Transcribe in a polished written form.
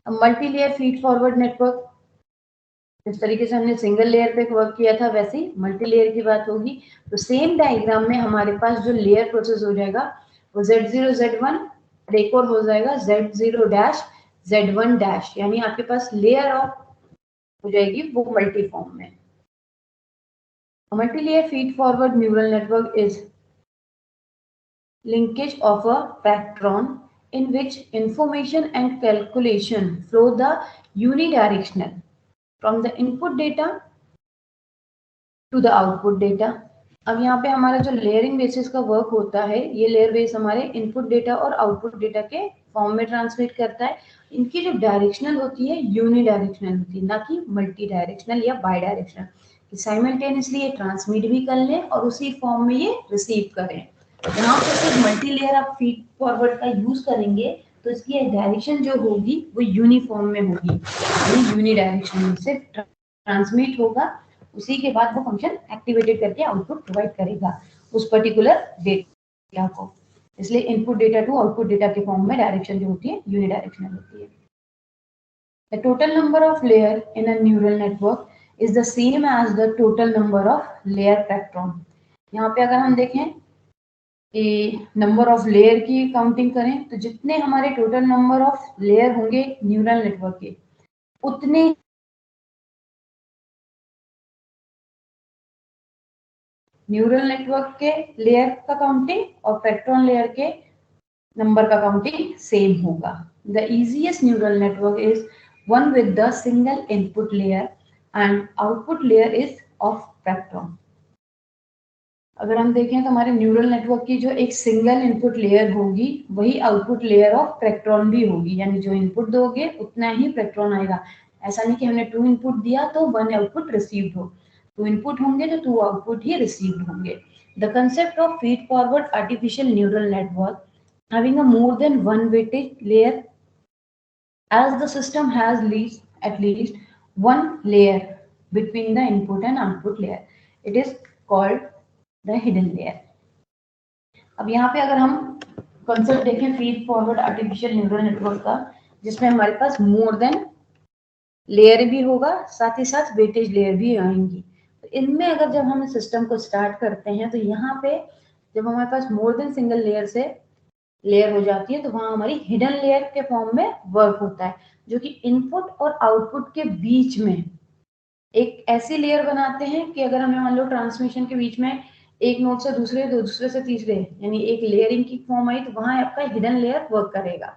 Multi layer feed forward network, जिस तरीके से हमने सिंगल लेयर पे वर्क किया था वैसे ही मल्टी लेयर की बात होगी। तो सेम डायग्राम में हमारे पास जो लेयर प्रोसेस हो जाएगा वो Z0 Z1 और एक और हो जाएगा Z0 डैश Z1 डैश, यानी आपके पास लेयर ऑफ हो जाएगी वो मल्टी फॉर्म में। Multi layer feed forward neural network is linkage of a patron in which information and calculation flow the unidirectional from the input data to the output data। अब यहाँ पे हमारा जो layering basis का work होता है, ये लेयर बेस हमारे इनपुट डेटा और आउटपुट डेटा के फॉर्म में ट्रांसमिट करता है। इनकी जो डायरेक्शनल होती है यूनि डायरेक्शनल होती है, ना कि मल्टी डायरेक्शनल या बाई डायरेक्शनल, कि साइमल्टेनियसली ये ट्रांसमिट भी कर लें और उसी फॉर्म में ये रिसीव करें। यहाँ पे सिर्फ मल्टी लेयर आप फीड फॉरवर्ड का यूज करेंगे तो इसकी डायरेक्शन जो होगी वो यूनिफॉर्म में होगी, यानी यूनि डायरेक्शन से ट्रांसमिट होगा, उसी के बाद वो फंक्शन एक्टिवेटेड करके आउटपुट प्रोवाइड करेगा उस पर्टिकुलर डेटा को। इसलिए input data to output data के फॉर्म में डायरेक्शन जो होती है यूनिडायरेक्शनल होती है। The total number of layer in a neural network is the same as the total number of layer pattern. यहाँ पे अगर हम देखें नंबर ऑफ लेयर की काउंटिंग करें तो जितने हमारे टोटल नंबर ऑफ लेयर होंगे न्यूरल नेटवर्क के, उतने न्यूरल नेटवर्क के लेयर का काउंटिंग और पैट्रन लेयर के नंबर का काउंटिंग सेम होगा। The easiest neural network is one with the single input layer and output layer is of pattern. अगर हम देखें तो हमारे न्यूरल नेटवर्क की जो एक सिंगल इनपुट लेयर होगी वही आउटपुट लेयर ऑफ पैट्रन भी होगी, यानी जो इनपुट दोगे उतना ही पैट्रन आएगा। ऐसा नहीं कि हमने 2 इनपुट दिया तो 1 आउटपुट रिसीव्ड हो, 2 इनपुट होंगे तो 2 आउटपुट ही रिसीव्ड होंगे। The concept of feed forward artificial neural network having a more than one weighted layer, as the system has at least one layer between the input and output layer, it is called the hidden layer। अब यहाँ पे अगर हम concept देखें feed forward artificial neural network का, जिसमें हमारे पास more than layer भी होगा, साथ ही साथ वेटेज लेयर भी आएंगी। तो इनमें अगर जब हम सिस्टम को स्टार्ट करते हैं तो यहाँ पे जब हमारे पास मोर देन सिंगल लेयर से लेयर हो जाती है तो वहां हमारी हिडन लेयर के फॉर्म में वर्क होता है, जो कि इनपुट और आउटपुट के बीच में एक ऐसी लेयर बनाते हैं कि अगर हमें मान लो ट्रांसमिशन के बीच में एक नोड से दूसरे, दूसरे से तीसरे, यानी एक लेयरिंग की फॉर्म आई तो वहां आपका हिडन लेयर वर्क करेगा।